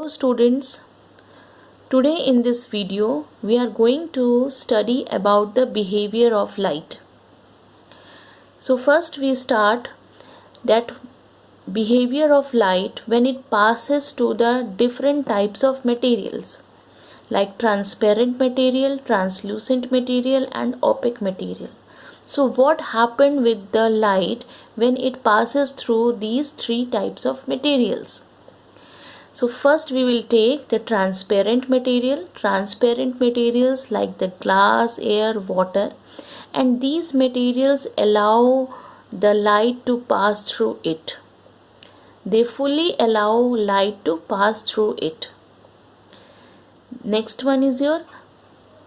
Students, today in this video we are going to study about the behavior of light. So first we start that behavior of light when it passes to the different types of materials like transparent material, translucent material and opaque material. So what happened with the light when it passes through these three types of materials? So first we will take the transparent materials like the glass, air, water, and these materials allow the light to pass through it. They fully allow light to pass through it. Next one is your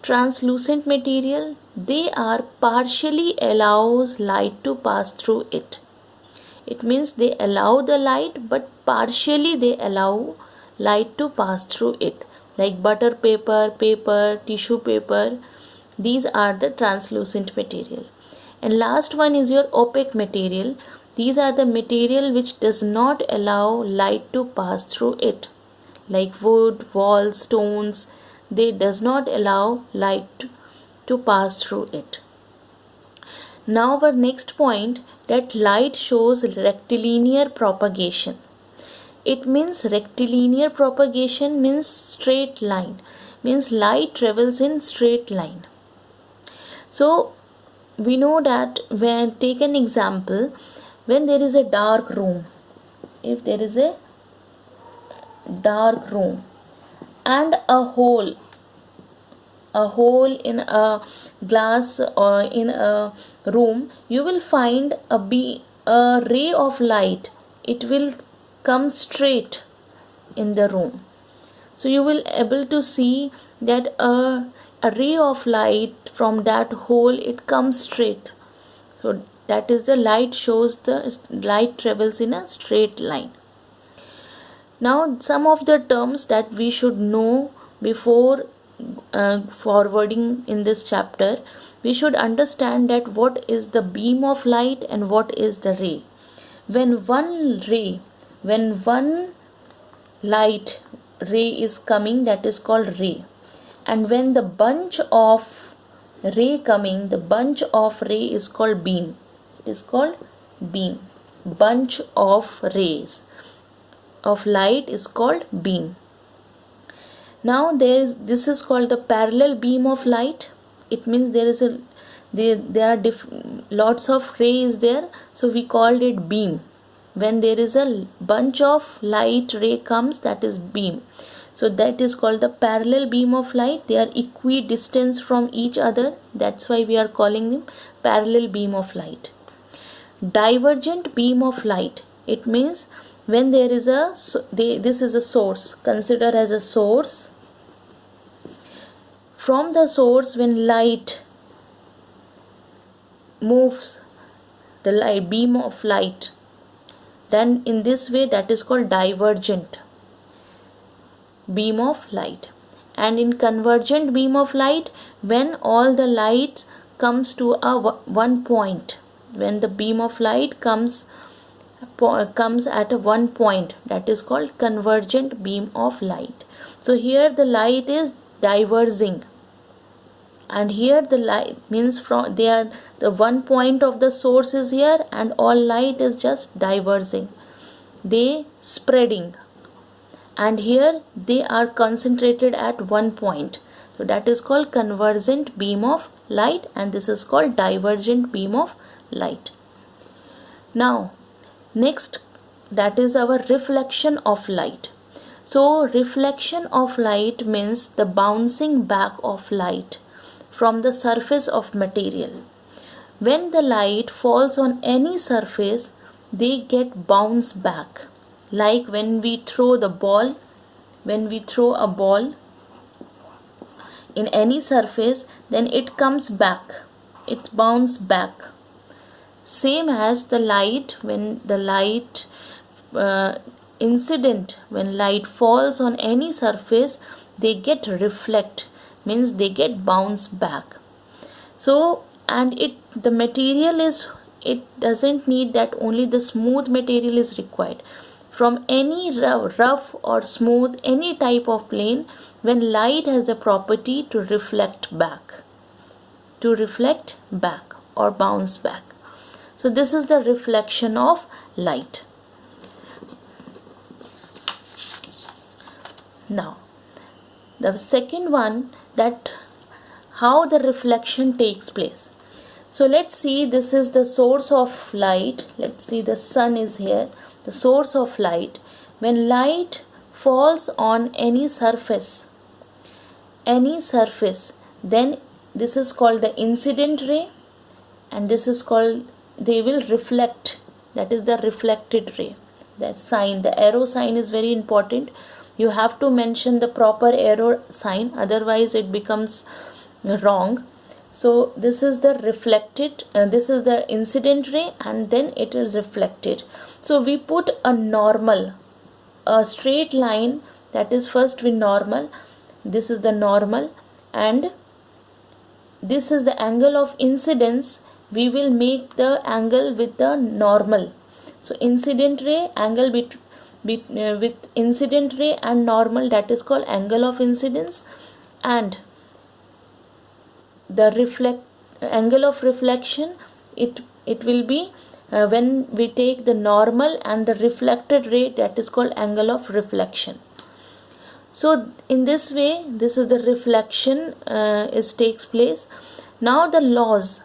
translucent material. They are partially allows light to pass through it. It means they allow the light, but partially they allow light to pass through it, like butter paper, tissue paper. These are the translucent material. And last one is your opaque material. These are the material which does not allow light to pass through it, like wood, walls, stones. They does not allow light to pass through it. Now our next point, that light shows rectilinear propagation. It means rectilinear propagation means straight line, means light travels in straight line. So we know that when take an example, when there is a dark room, if there is a dark room and a hole in a glass or in a room, you will find a ray of light. It will come straight in the room. So you will able to see that a ray of light from that hole, it comes straight. So that is the light shows the light travels in a straight line. Now some of the terms that we should know before forwarding in this chapter, we should understand that what is the beam of light and what is the ray. When one light ray is coming, that is called ray, and when the bunch of ray coming, the bunch of ray is called beam. It is called beam. Bunch of rays of light is called beam. Now this is called the parallel beam of light. It means there are lots of rays there, so we called it beam. When there is a bunch of light ray comes, that is beam. So that is called the parallel beam of light. They are equidistant from each other. That's why we are calling them parallel beam of light. Divergent beam of light. It means when there is this is a source. Consider as a source. From the source, when light moves, the beam of light, then in this way, that is called divergent beam of light. And in convergent beam of light, when all the light comes to a one point, when the beam of light comes at a one point, that is called convergent beam of light. So here the light is diverging, and here the light means from the one point of the source is here, and all light is just diverging, they spreading, and here they are concentrated at one point. So that is called convergent beam of light, and this is called divergent beam of light. Now next, that is our reflection of light. So reflection of light means the bouncing back of light from the surface of material. When the light falls on any surface, they get bounced back. Like when we throw a ball in any surface, then it comes back, it bounces back. Same as the light, when the light when light falls on any surface, they get reflect, means they get bounced back. So, and the material is, it doesn't need that only the smooth material is required. from any rough or smooth, any type of plane, when light has the property to reflect back or bounce back. So this is the reflection of light. Now the second one, that how the reflection takes place. So let's see, this is the source of light. Let's see, the sun is here, the source of light. When light falls on any surface, then this is called the incident ray, and this is called, they will reflect, that is the reflected ray. That sign, the arrow sign is very important. You have to mention the proper arrow sign, otherwise it becomes wrong. So this is the reflected, this is the incident ray, and then it is reflected. So we put a straight line, that is first we normal, this is the normal, and this is the angle of incidence. We will make the angle with the normal. So incident ray, angle with incident ray and normal, that is called angle of incidence, and the angle of reflection, it will be when we take the normal and the reflected ray, that is called angle of reflection. So in this way, this is the reflection takes place. Now the laws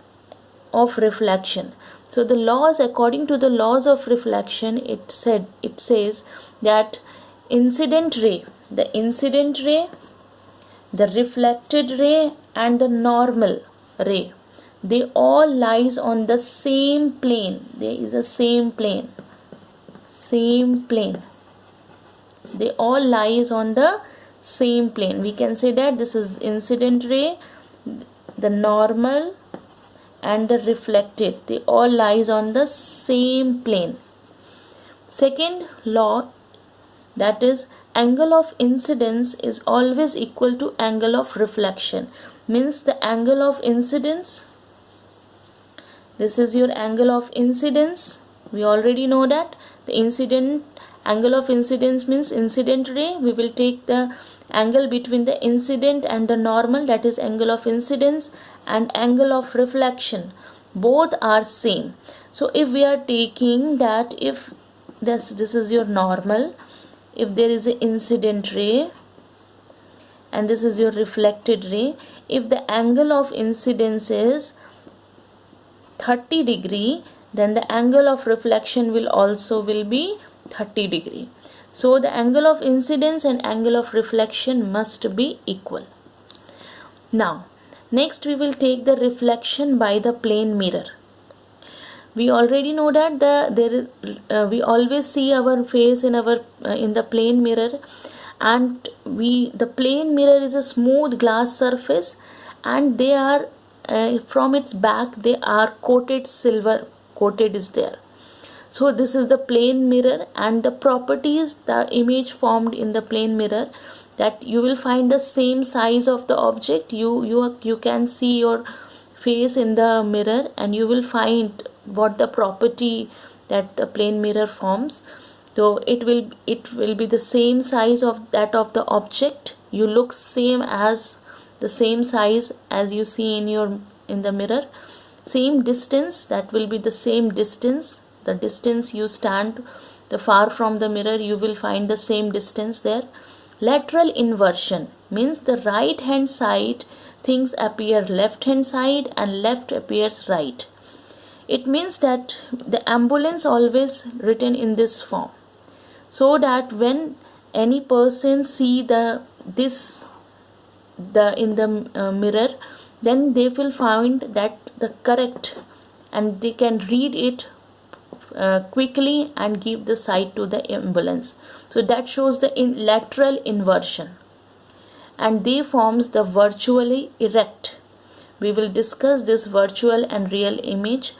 of reflection. So the laws, according to the laws of reflection, it says that incident ray, the reflected ray and the normal ray, they all lies on the same plane. There is a same plane. They all lies on the same plane. We can say that this is incident ray, the normal and the reflected, they all lies on the same plane. Second law, that is angle of incidence is always equal to angle of reflection. Means the angle of incidence, this is your angle of incidence, we already know that the angle of incidence means incident ray, we will take the angle between the incident and the normal, that is angle of incidence, and angle of reflection, both are same. So if we are taking that, if this is your normal, if there is an incident ray and this is your reflected ray, if the angle of incidence is 30 degree, then the angle of reflection will be 30 degree. So the angle of incidence and angle of reflection must be equal. Now next we will take the reflection by the plane mirror. We already know that we always see our face in the plane mirror, and the plane mirror is a smooth glass surface, and they are from its back they are coated silver, coated is there. So this is the plane mirror, and the properties, the image formed in the plane mirror, that you will find the same size of the object. You can see your face in the mirror, and you will find what the property that the plane mirror forms. So it will be the same size of that of the object. You look the same size as you see in the mirror. Same distance, that will be the same distance. The distance you stand the far from the mirror, you will find the same distance there. Lateral inversion means the right hand side things appear left hand side and left appears right. It means that the ambulance always written in this form, so that when any person see in the mirror, then they will find that the correct, and they can read it quickly and give the sight to the ambulance. So that shows the lateral inversion, and they forms the virtually erect. We will discuss this virtual and real image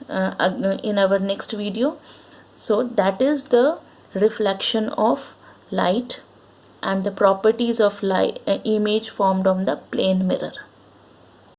in our next video. So that is the reflection of light and the properties of light image formed on the plane mirror.